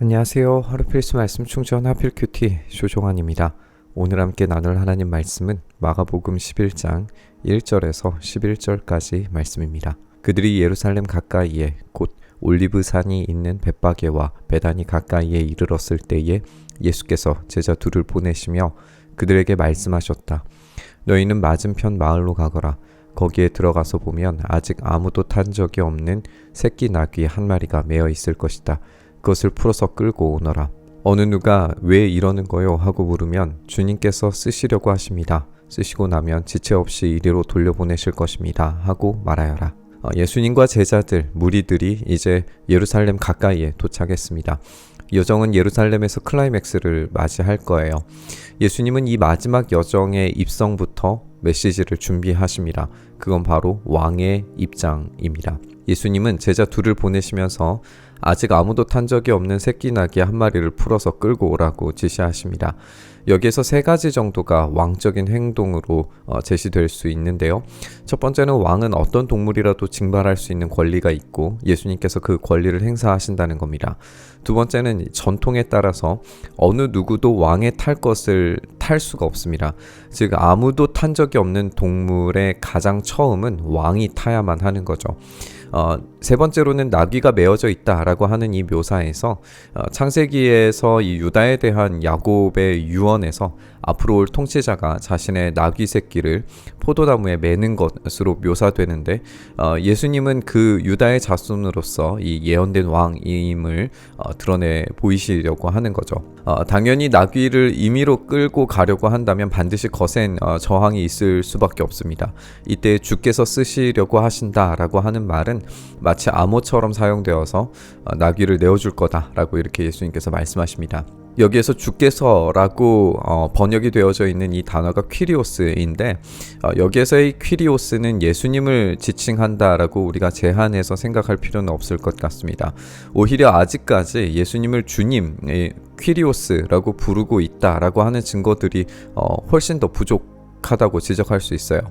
안녕하세요. 하루 필수 말씀 충전 하필 큐티 조종환입니다. 오늘 함께 나눌 하나님 말씀은 마가복음 11장 1절에서 11절까지 말씀입니다. 그들이 예루살렘 가까이에 곧 올리브산이 있는 벳바게와 베다니 가까이에 이르렀을 때에 예수께서 제자 둘을 보내시며 그들에게 말씀하셨다. 너희는 맞은편 마을로 가거라. 거기에 들어가서 보면 아직 아무도 탄 적이 없는 새끼 나귀 한 마리가 매어 있을 것이다. 그것을 풀어서 끌고 오너라. 어느 누가 왜 이러는 거요? 하고 물으면 주님께서 쓰시려고 하십니다. 쓰시고 나면 지체 없이 이리로 돌려보내실 것입니다. 하고 말하여라. 예수님과 제자들, 무리들이 이제 예루살렘 가까이에 도착했습니다. 여정은 예루살렘에서 클라이맥스를 맞이할 거예요. 예수님은 이 마지막 여정의 입성부터 메시지를 준비하십니다. 그건 바로 왕의 입장입니다. 예수님은 제자 둘을 보내시면서 아직 아무도 탄 적이 없는 새끼 나귀 한 마리를 풀어서 끌고 오라고 지시하십니다. 여기에서 세 가지 정도가 왕적인 행동으로 제시될 수 있는데요. 첫 번째는 왕은 어떤 동물이라도 징발할 수 있는 권리가 있고 예수님께서 그 권리를 행사하신다는 겁니다. 두 번째는 전통에 따라서 어느 누구도 왕에 탈 것을 탈 수가 없습니다. 즉 아무도 탄 적이 없는 동물의 가장 처음은 왕이 타야만 하는 거죠. 세 번째로는 나귀가 메어져 있다라고 하는 이 묘사에서 창세기에서 이 유다에 대한 야곱의 유언에서 앞으로 올 통치자가 자신의 나귀 새끼를 포도나무에 매는 것으로 묘사되는데 예수님은 그 유다의 자손으로서 이 예언된 왕임을 드러내 보이시려고 하는 거죠. 당연히 나귀를 임의로 끌고 가려고 한다면 반드시 거센 저항이 있을 수밖에 없습니다. 이때 주께서 쓰시려고 하신다라고 하는 말은 마치 암호처럼 사용되어서 나귀를 내어줄 거다라고 이렇게 예수님께서 말씀하십니다. 여기에서 주께서라고 번역이 되어져 있는 이 단어가 퀴리오스인데 여기에서의 퀴리오스는 예수님을 지칭한다라고 우리가 제한해서 생각할 필요는 없을 것 같습니다. 오히려 아직까지 예수님을 주님, 퀴리오스라고 부르고 있다라고 하는 증거들이 훨씬 더 부족하다고 지적할 수 있어요.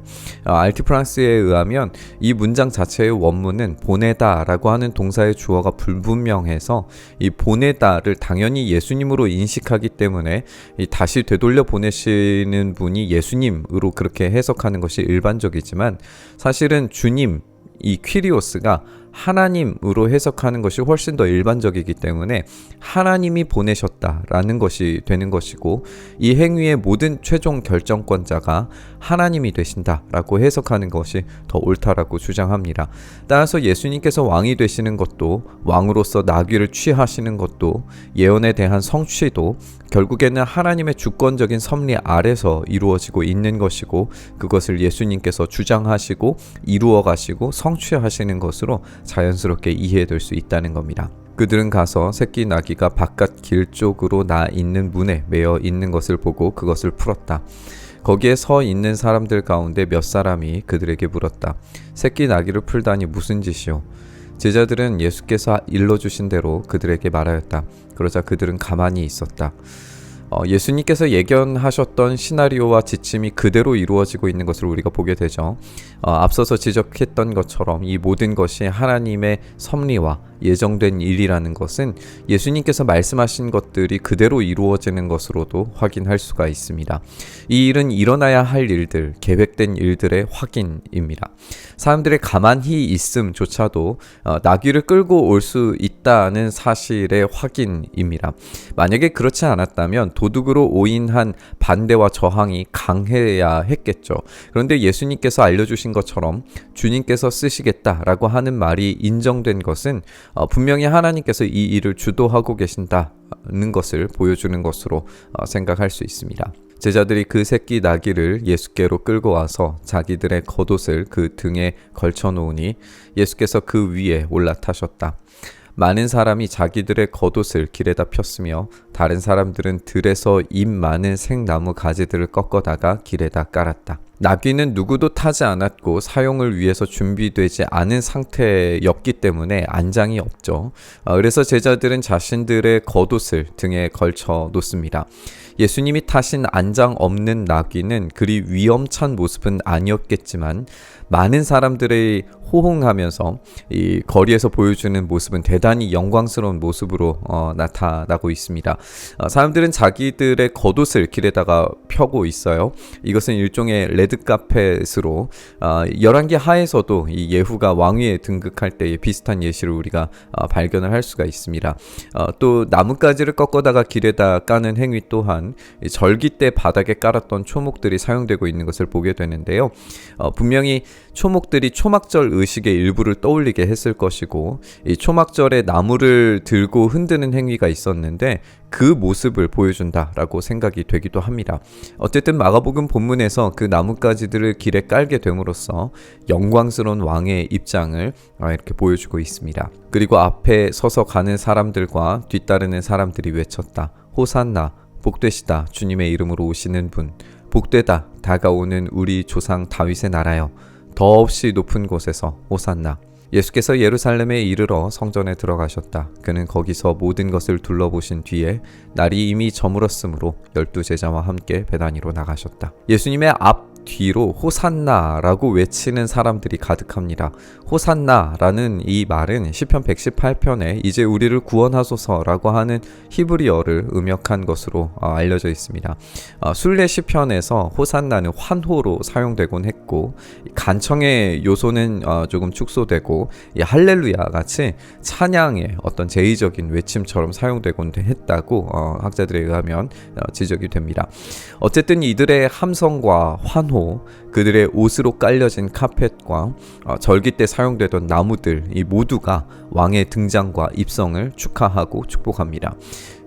알티프랑스에 의하면 이 문장 자체의 원문은 보내다라고 하는 동사의 주어가 불분명해서 이 보내다를 당연히 예수님으로 인식하기 때문에 다시 되돌려 보내시는 분이 예수님으로 그렇게 해석하는 것이 일반적이지만 사실은 주님, 이 퀴리오스가 하나님으로 해석하는 것이 훨씬 더 일반적이기 때문에 하나님이 보내셨다라는 것이 되는 것이고 이 행위의 모든 최종 결정권자가 하나님이 되신다라고 해석하는 것이 더 옳다라고 주장합니다. 따라서 예수님께서 왕이 되시는 것도 왕으로서 나귀를 취하시는 것도 예언에 대한 성취도 결국에는 하나님의 주권적인 섭리 아래서 이루어지고 있는 것이고 그것을 예수님께서 주장하시고 이루어 가시고 성취하시는 것으로 자연스럽게 이해될 수 있다는 겁니다. 그들은 가서 새끼 나귀가 바깥 길 쪽으로 나 있는 문에 매어 있는 것을 보고 그것을 풀었다. 거기에 서 있는 사람들 가운데 몇 사람이 그들에게 물었다. 새끼 나귀를 풀다니 무슨 짓이오? 제자들은 예수께서 일러주신 대로 그들에게 말하였다. 그러자 그들은 가만히 있었다. 예수님께서 예견하셨던 시나리오와 지침이 그대로 이루어지고 있는 것을 우리가 보게 되죠. 앞서서 지적했던 것처럼 이 모든 것이 하나님의 섭리와 예정된 일이라는 것은 예수님께서 말씀하신 것들이 그대로 이루어지는 것으로도 확인할 수가 있습니다. 이 일은 일어나야 할 일들, 계획된 일들의 확인입니다. 사람들의 가만히 있음조차도 나귀를 끌고 올 수 있다는 사실의 확인입니다. 만약에 그렇지 않았다면 도둑으로 오인한 반대와 저항이 강해야 했겠죠. 그런데 예수님께서 알려주신 것처럼 주님께서 쓰시겠다라고 하는 말이 인정된 것은 분명히 하나님께서 이 일을 주도하고 계신다는 것을 보여주는 것으로 생각할 수 있습니다. 제자들이 그 새끼 나귀를 예수께로 끌고 와서 자기들의 겉옷을 그 등에 걸쳐 놓으니 예수께서 그 위에 올라타셨다. 많은 사람이 자기들의 겉옷을 길에다 폈으며 다른 사람들은 들에서 잎 많은 생나무 가지들을 꺾어다가 길에다 깔았다. 나귀는 누구도 타지 않았고 사용을 위해서 준비되지 않은 상태였기 때문에 안장이 없죠. 그래서 제자들은 자신들의 겉옷을 등에 걸쳐 놓습니다. 예수님이 타신 안장 없는 나귀는 그리 위험찬 모습은 아니었겠지만 많은 사람들의 호응하면서 이 거리에서 보여주는 모습은 대단히 영광스러운 모습으로 나타나고 있습니다. 사람들은 자기들의 겉옷을 길에다가 펴고 있어요. 이것은 일종의 레드카펫으로 열왕기 하에서도 이 예후가 왕위에 등극할 때의 비슷한 예시를 우리가 발견을 할 수가 있습니다. 또 나뭇가지를 꺾어다가 길에다 까는 행위 또한 절기 때 바닥에 깔았던 초목들이 사용되고 있는 것을 보게 되는데요. 분명히 초목들이 초막절 의식의 일부를 떠올리게 했을 것이고 이 초막절에 나무를 들고 흔드는 행위가 있었는데 그 모습을 보여준다라고 생각이 되기도 합니다. 어쨌든 마가복음 본문에서 그 나뭇가지들을 길에 깔게 됨으로써 영광스러운 왕의 입장을 이렇게 보여주고 있습니다. 그리고 앞에 서서 가는 사람들과 뒤따르는 사람들이 외쳤다. 호산나, 복되시다. 주님의 이름으로 오시는 분. 복되다. 다가오는 우리 조상 다윗의 나라여. 더없이 높은 곳에서 호산나. 예수께서 예루살렘에 이르러 성전에 들어가셨다. 그는 거기서 모든 것을 둘러보신 뒤에 날이 이미 저물었으므로 12 제자와 함께 베다니로 나가셨다. 예수님의 앞 뒤로 호산나라고 외치는 사람들이 가득합니다. 호산나라는 이 말은 시편 118편에 이제 우리를 구원하소서라고 하는 히브리어를 음역한 것으로 알려져 있습니다. 순례 시편에서 호산나는 환호로 사용되곤 했고 간청의 요소는 조금 축소되고 이 할렐루야 같이 찬양의 어떤 제의적인 외침처럼 사용되곤 했다고 학자들에 의하면 지적이 됩니다. 어쨌든 이들의 함성과 환호, 그들의 옷으로 깔려진 카펫과 절기 때 사용되던 나무들 이 모두가 왕의 등장과 입성을 축하하고 축복합니다.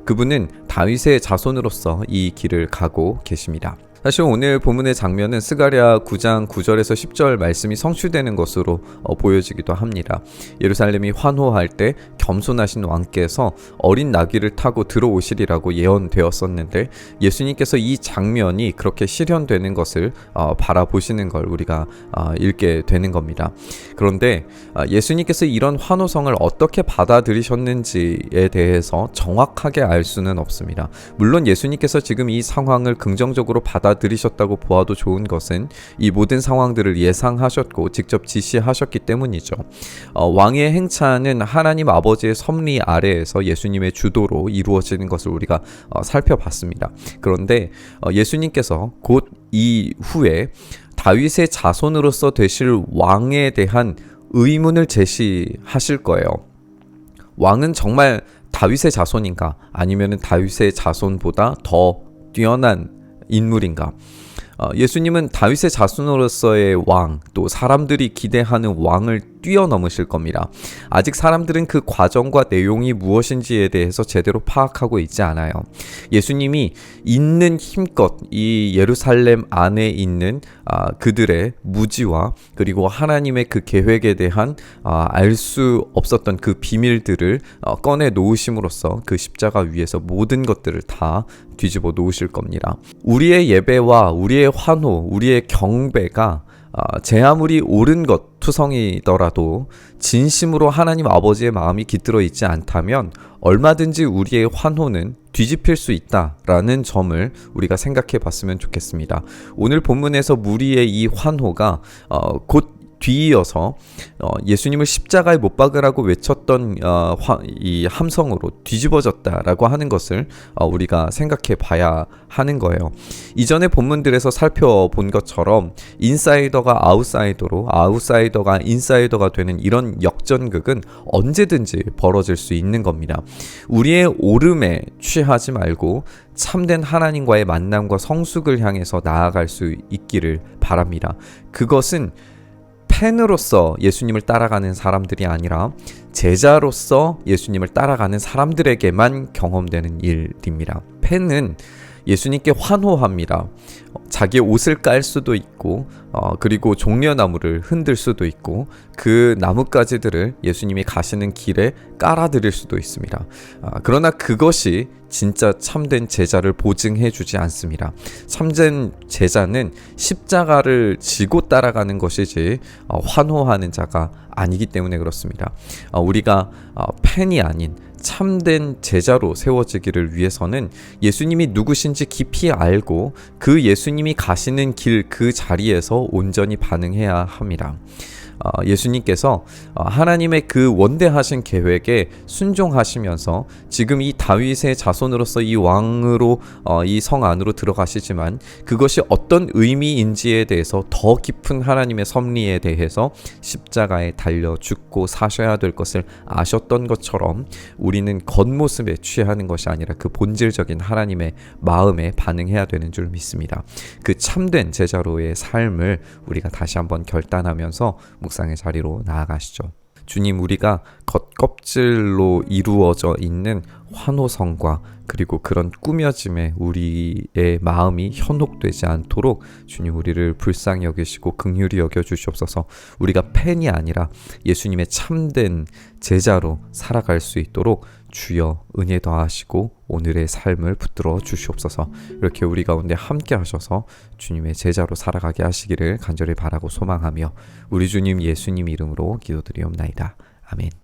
그분은 다윗의 자손으로서 이 길을 가고 계십니다. 사실 오늘 본문의 장면은 스가랴 9장 9절에서 10절 말씀이 성취되는 것으로 보여지기도 합니다. 예루살렘이 환호할 때 겸손하신 왕께서 어린 나귀를 타고 들어오시리라고 예언되었었는데 예수님께서 이 장면이 그렇게 실현되는 것을 바라보시는 걸 우리가 읽게 되는 겁니다. 그런데 예수님께서 이런 환호성을 어떻게 받아들이셨는지에 대해서 정확하게 알 수는 없습니다. 물론 예수님께서 지금 이 상황을 긍정적으로 받아들이셨다고 보아도 좋은 것은 이 모든 상황들을 예상하셨고 직접 지시하셨기 때문이죠. 왕의 행차는 하나님 아버지의 섭리 아래에서 예수님의 주도로 이루어지는 것을 우리가 살펴봤습니다. 그런데 예수님께서 곧 이후에 다윗의 자손으로서 되실 왕에 대한 의문을 제시하실 거예요. 왕은 정말 다윗의 자손인가? 아니면 다윗의 자손보다 더 뛰어난 인물인가? 예수님은 다윗의 자손으로서의 왕, 또 사람들이 기대하는 왕을 뛰어넘으실 겁니다. 아직 사람들은 그 과정과 내용이 무엇인지에 대해서 제대로 파악하고 있지 않아요. 예수님이 있는 힘껏 이 예루살렘 안에 있는 그들의 무지와 그리고 하나님의 그 계획에 대한 알 수 없었던 그 비밀들을 꺼내 놓으심으로써 그 십자가 위에서 모든 것들을 다 뒤집어 놓으실 겁니다. 우리의 예배와 우리의 환호, 우리의 경배가 제 아무리 옳은 것 투성이더라도 진심으로 하나님 아버지의 마음이 깃들어 있지 않다면 얼마든지 우리의 환호는 뒤집힐 수 있다라는 점을 우리가 생각해 봤으면 좋겠습니다. 오늘 본문에서 무리의 이 환호가 곧 뒤이어서 예수님을 십자가에 못 박으라고 외쳤던 이 함성으로 뒤집어졌다라고 하는 것을 우리가 생각해 봐야 하는 거예요. 이전의 본문들에서 살펴본 것처럼 인사이더가 아웃사이더로 아웃사이더가 인사이더가 되는 이런 역전극은 언제든지 벌어질 수 있는 겁니다. 우리의 오름에 취하지 말고 참된 하나님과의 만남과 성숙을 향해서 나아갈 수 있기를 바랍니다. 그것은 팬으로서 예수님을 따라가는 사람들이 아니라 제자로서 예수님을 따라가는 사람들에게만 경험되는 일입니다. 팬은 예수님께 환호합니다. 자기의 옷을 깔 수도 있고 그리고 종려나무를 흔들 수도 있고 그 나뭇가지들을 예수님이 가시는 길에 깔아드릴 수도 있습니다. 그러나 그것이 진짜 참된 제자를 보증해 주지 않습니다. 참된 제자는 십자가를 지고 따라가는 것이지 환호하는 자가 아니기 때문에 그렇습니다. 우리가 팬이 아닌 참된 제자로 세워지기를 위해서는 예수님이 누구신지 깊이 알고 그 예수님이 가시는 길 그 자리에서 온전히 반응해야 합니다. 예수님께서 하나님의 그 원대하신 계획에 순종하시면서 지금 이 다윗의 자손으로서 이 왕으로 이 성 안으로 들어가시지만 그것이 어떤 의미인지에 대해서 더 깊은 하나님의 섭리에 대해서 십자가에 달려 죽고 사셔야 될 것을 아셨던 것처럼 우리는 겉모습에 취하는 것이 아니라 그 본질적인 하나님의 마음에 반응해야 되는 줄 믿습니다. 그 참된 제자로의 삶을 우리가 다시 한번 결단하면서 묵상의 자리로 나아가시죠. 주님, 우리가 겉껍질로 이루어져 있는 환호성과 그리고 그런 꾸며짐에 우리의 마음이 현혹되지 않도록 주님 우리를 불쌍히 여기시고 긍휼히 여겨주시옵소서. 우리가 팬이 아니라 예수님의 참된 제자로 살아갈 수 있도록 주여 은혜 더하시고 오늘의 삶을 붙들어 주시옵소서. 이렇게 우리 가운데 함께 하셔서 주님의 제자로 살아가게 하시기를 간절히 바라고 소망하며 우리 주님 예수님 이름으로 기도드리옵나이다. 아멘.